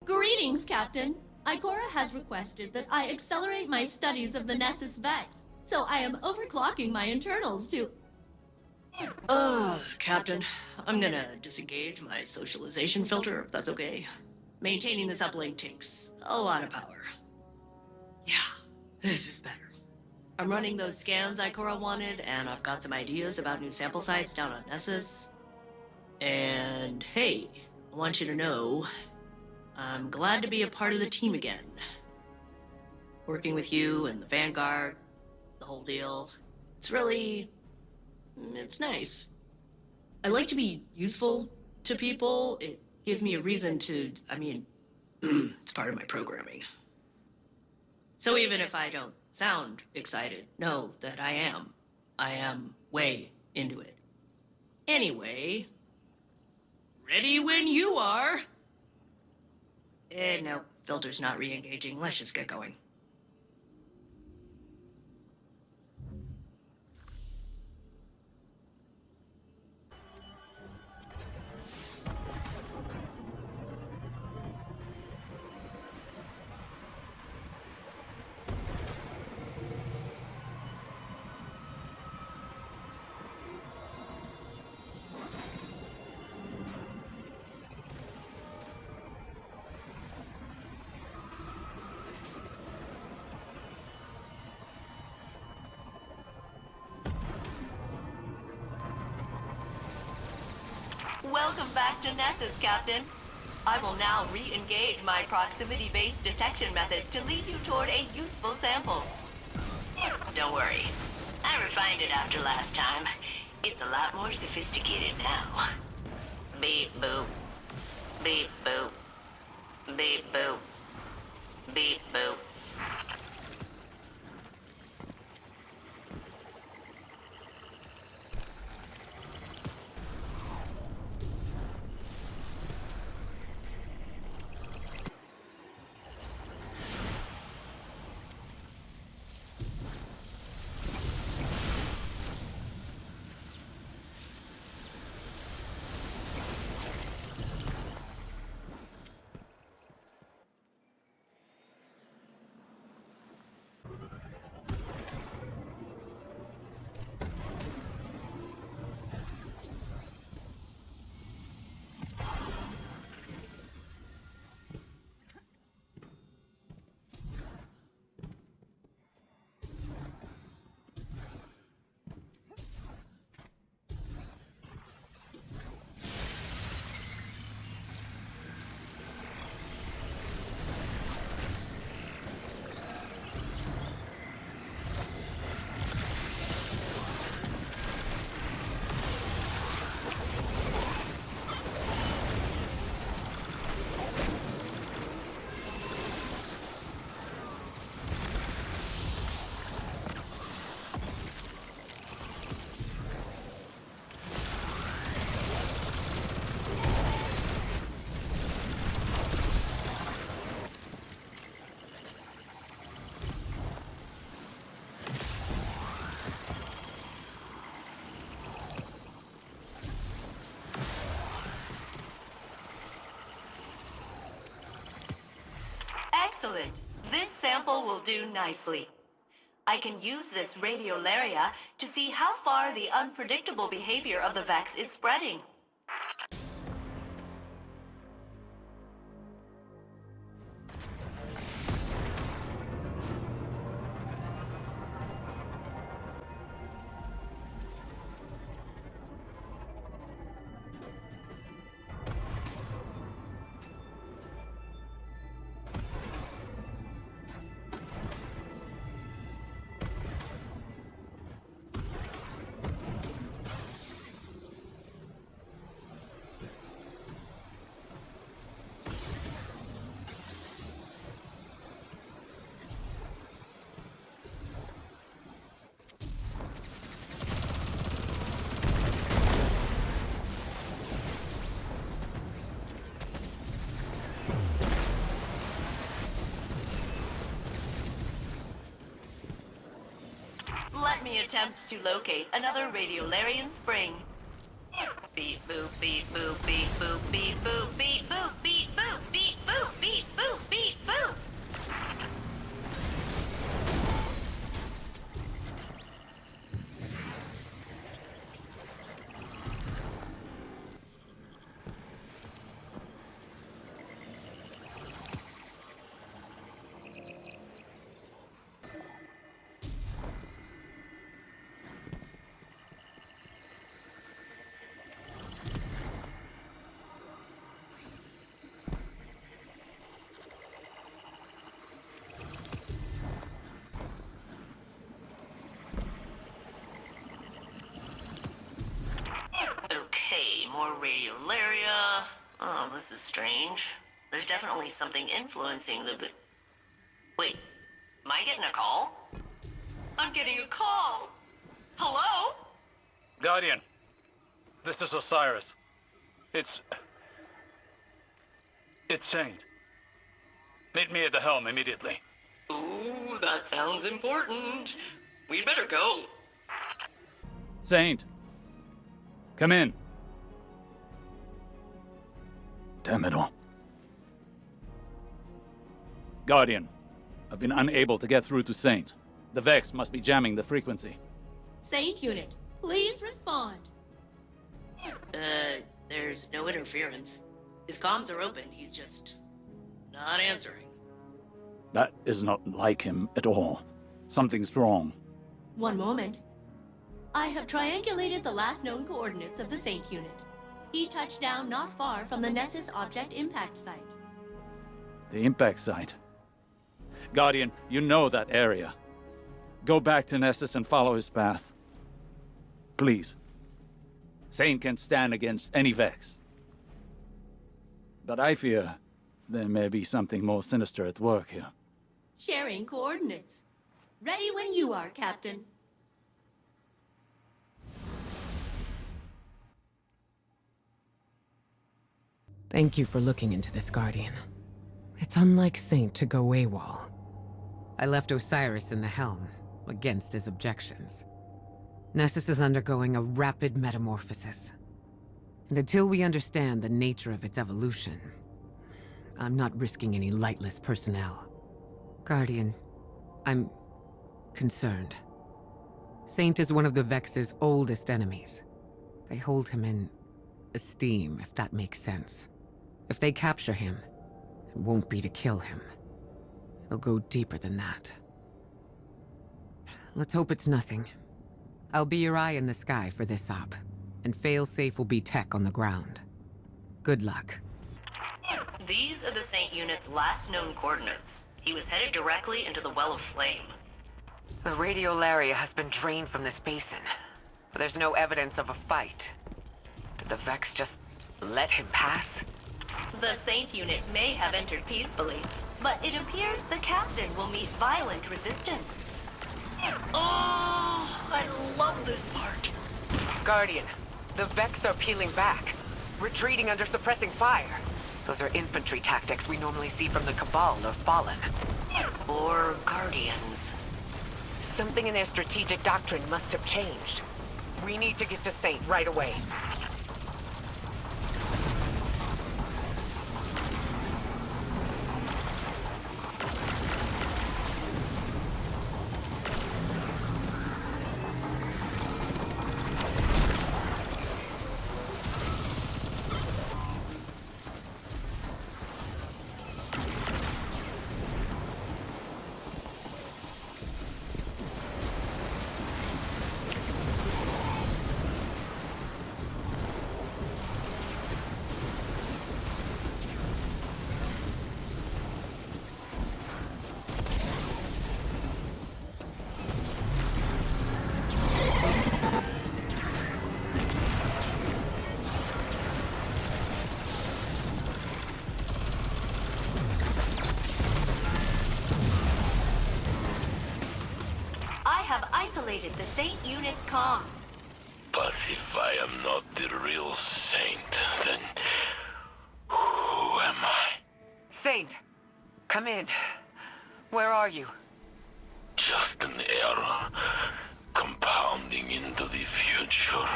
Greetings, Captain. Ikora has requested that I accelerate my studies of the Nessus Vex, so I am overclocking my internals to... Captain, I'm gonna disengage my socialization filter, if that's okay. Maintaining this uplink takes a lot of power. Yeah, this is better. I'm running those scans Ikora wanted, and I've got some ideas about new sample sites down on Nessus. And hey, I want you to know, I'm glad to be a part of the team again. Working with you and the Vanguard, the whole deal, it's nice. I like to be useful to people. It gives me a reason to, it's part of my programming. So even if I don't sound excited, know that I am. I am way into it. Anyway, ready when you are. No, filter's not re-engaging. Let's just get going. Welcome back to Nessus, Captain. I will now re-engage my proximity-based detection method to lead you toward a useful sample. Don't worry. I refined it after last time. It's a lot more sophisticated now. Beep boop. Beep boop. Beep boop. Beep boop. Excellent. This sample will do nicely. I can use this radiolaria to see how far the unpredictable behavior of the Vex is spreading. Let me attempt to locate another radiolarian spring. Beep boop, beep boop, beep boop, beep boop, beep boop, beep boop, beep boop, beep more radiolaria. Oh, this is strange. There's definitely something influencing the... Wait, am I getting a call? I'm getting a call! Hello? Guardian, this is Osiris. It's Saint. Meet me at the helm immediately. Ooh, that sounds important. We'd better go. Saint, come in. Damn it all. Guardian, I've been unable to get through to Saint. The Vex must be jamming the frequency. Saint Unit, please respond. There's no interference. His comms are open, he's just not answering. That is not like him at all. Something's wrong. One moment. I have triangulated the last known coordinates of the Saint Unit. He touched down not far from the Nessus object impact site. The impact site. Guardian, you know that area. Go back to Nessus and follow his path. Please. Saint can stand against any Vex. But I fear there may be something more sinister at work here. Sharing coordinates. Ready when you are, Captain. Thank you for looking into this, Guardian. It's unlike Saint to go AWOL. I left Osiris in the helm, against his objections. Nessus is undergoing a rapid metamorphosis. And until we understand the nature of its evolution, I'm not risking any lightless personnel. Guardian, I'm concerned. Saint is one of the Vex's oldest enemies. They hold him in esteem, if that makes sense. If they capture him, it won't be to kill him. It'll go deeper than that. Let's hope it's nothing. I'll be your eye in the sky for this op, and failsafe will be tech on the ground. Good luck. These are the Saint Unit's last known coordinates. He was headed directly into the Well of Flame. The radiolaria has been drained from this basin, but there's no evidence of a fight. Did the Vex just let him pass? The Saint Unit may have entered peacefully, but it appears the Captain will meet violent resistance. Oh, I love this part. Guardian, the Vex are peeling back, retreating under suppressing fire. Those are infantry tactics we normally see from the Cabal or Fallen. Or Guardians. Something in their strategic doctrine must have changed. We need to get to Saint right away. Isolated the Saint Unit's comms. But if I am not the real Saint, then who am I? Saint, come in. Where are you? Just an error, compounding into the future.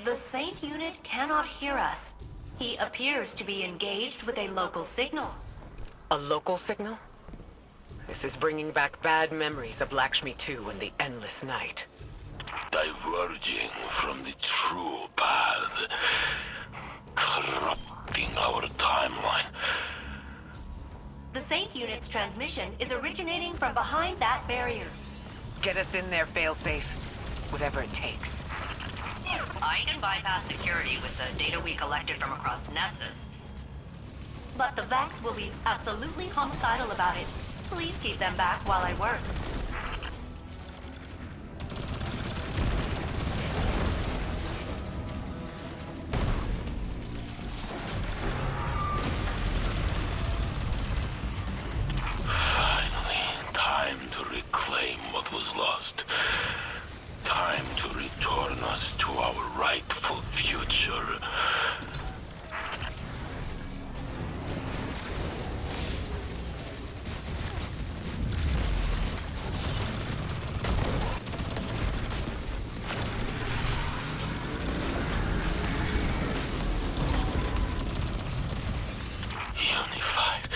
The Saint Unit cannot hear us. He appears to be engaged with a local signal. A local signal? This is bringing back bad memories of Lakshmi 2 and the Endless Night. Diverging from the true path, corrupting our timeline. The Saint Unit's transmission is originating from behind that barrier. Get us in there, failsafe. Whatever it takes. I can bypass security with the data we collected from across Nessus. But the Vex will be absolutely homicidal about it. Please keep them back while I work. unified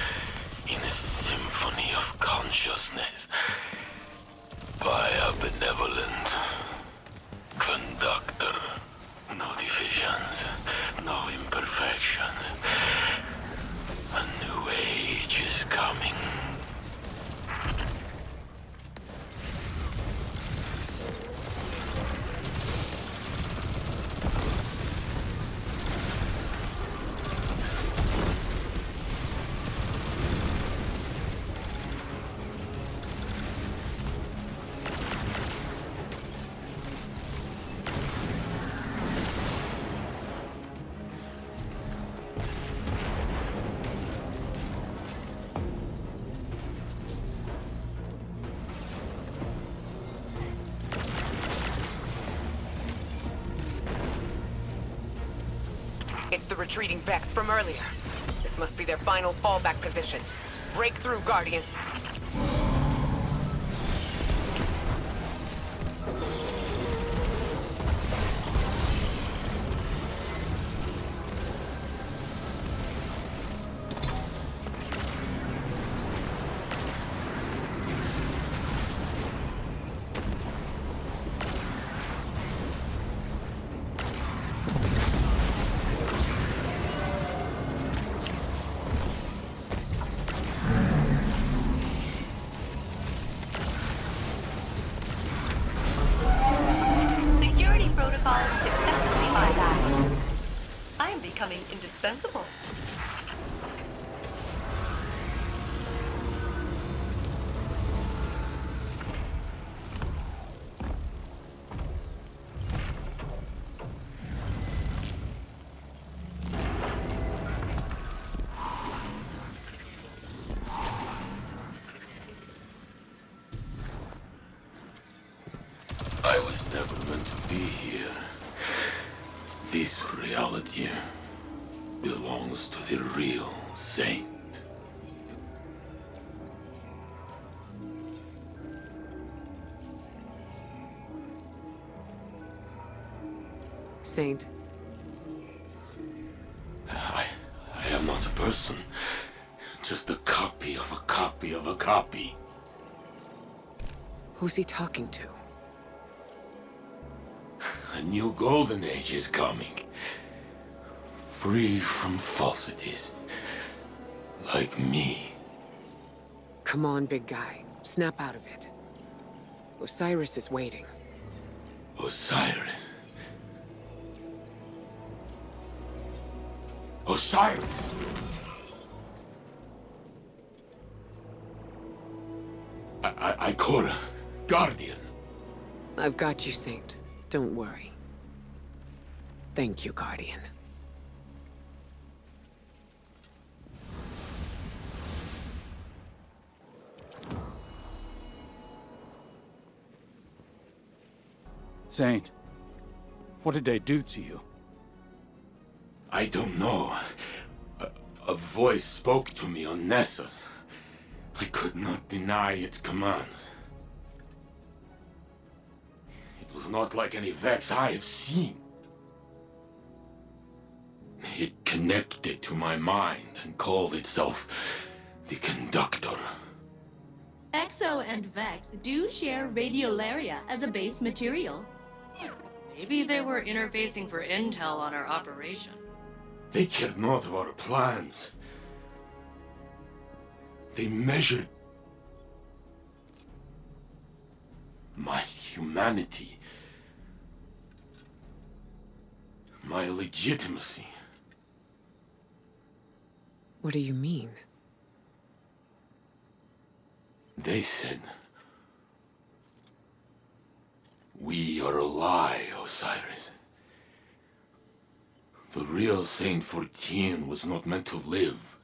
in a symphony of consciousness by a benevolent conductor. No divisions, no imperfections. A new age is coming. It's the retreating Vex from earlier. This must be their final fallback position. Break through, Guardian. Security protocols successfully bypassed. I am becoming indispensable. I was never meant to be here. This reality belongs to the real Saint. Saint, I am not a person. Just a copy of a copy of a copy. who's he talking to? A new golden age is coming. Free from falsities. Like me. Come on, big guy. Snap out of it. Osiris is waiting. Osiris. Osiris! Ikora, Guardian. I've got you, Saint. Don't worry. Thank you, Guardian. Saint, what did they do to you? I don't know. A voice spoke to me on Nessus. I could not deny its commands. It was not like any Vex I have seen. It connected to my mind and called itself the Conductor. Exo and Vex do share radiolaria as a base material. Maybe they were interfacing for intel on our operation. They cared not of our plans. They measured my humanity, my legitimacy. What do you mean? They said, "We are a lie, Osiris. The real Saint 14 was not meant to live.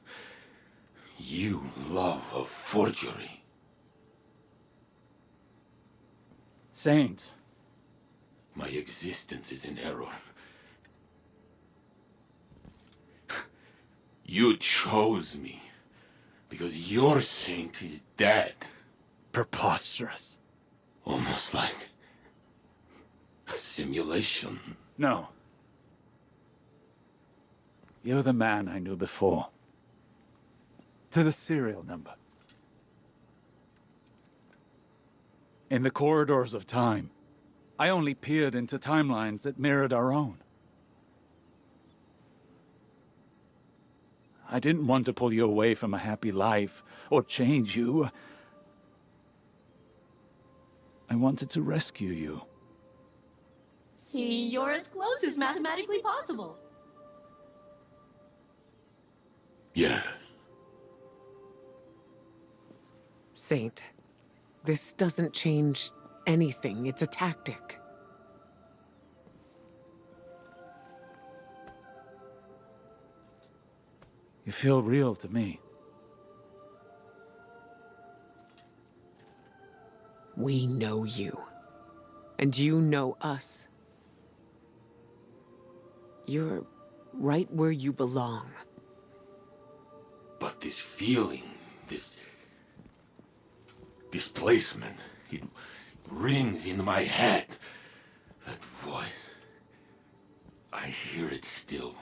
You love a forgery." Saint, My existence is in error. You chose me because your saint is dead. preposterous. Almost like a simulation. No. You're the man I knew before. to the serial number. In the corridors of time, I only peered into timelines that mirrored our own. I didn't want to pull you away from a happy life or change you. I wanted to rescue you. See, you're as close as mathematically possible. Yes. Saint, this doesn't change anything. It's a tactic. You feel real to me. We know you. And you know us. You're right where you belong. But this feeling, this displacement, it rings in my head. That voice, I hear it still.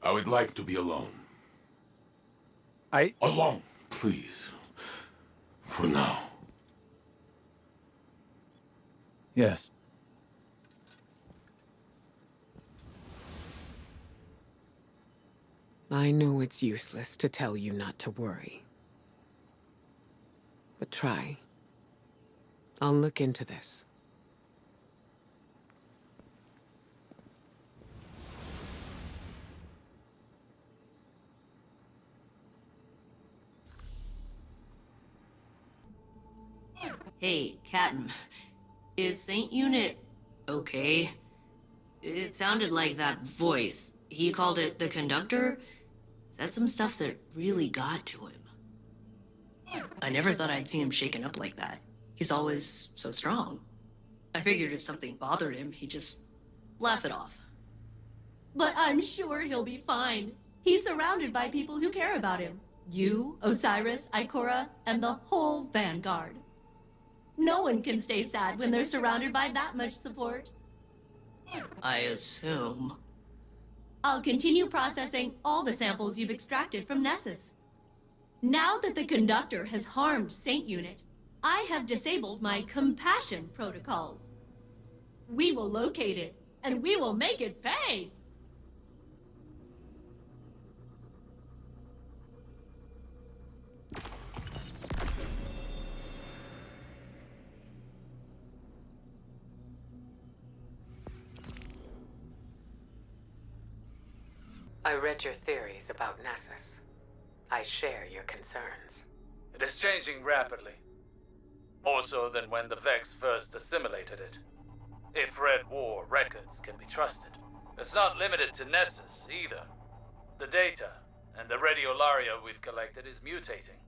I would like to be alone. Alone, please. For now. Yes. I know it's useless to tell you not to worry. But try. I'll look into this. Hey, Captain. Is Saint Unit okay? It sounded like that voice. He called it the conductor? Said some stuff that really got to him. I never thought I'd see him shaken up like that. He's always so strong. I figured if something bothered him, he'd just laugh it off. But I'm sure he'll be fine. He's surrounded by people who care about him. You, Osiris, Ikora, and the whole Vanguard. No one can stay sad when they're surrounded by that much support. I assume. I'll continue processing all the samples you've extracted from Nessus. Now that the conductor has harmed Saint Unit, I have disabled my compassion protocols. We will locate it, and we will make it pay! I read your theories about Nessus. I share your concerns. It is changing rapidly. More so than when the Vex first assimilated it. If Red War records can be trusted. It's not limited to Nessus, either. The data and the radiolaria we've collected is mutating.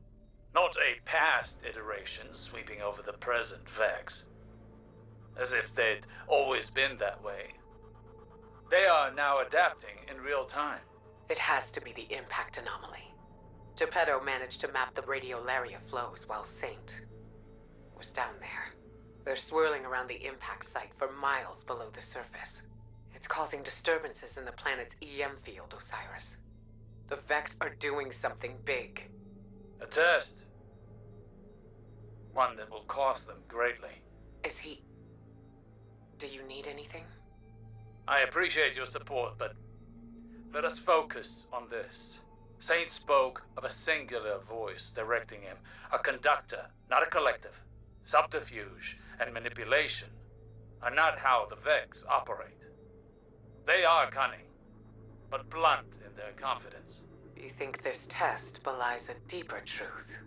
Not a past iteration sweeping over the present Vex. As if they'd always been that way. They are now adapting in real time. It has to be the impact anomaly. Geppetto managed to map the radiolaria flows while Saint was down there. They're swirling around the impact site for miles below the surface. It's causing disturbances in the planet's EM field, Osiris. The Vex are doing something big. A test. One that will cost them greatly. Is he... Do you need anything? I appreciate your support, but let us focus on this. Saint spoke of a singular voice directing him, a conductor, not a collective. Subterfuge and manipulation are not how the Vex operate. They are cunning, but blunt in their confidence. You think this test belies a deeper truth?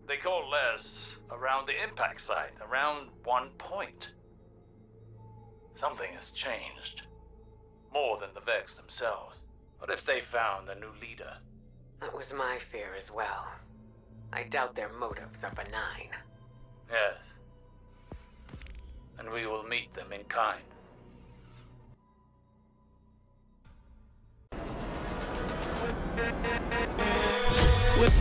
They coalesce around the impact site, around one point. Something has changed. More than the Vex themselves. What if they found a new leader? That was my fear as well. I doubt their motives are benign. Yes. And we will meet them in kind. With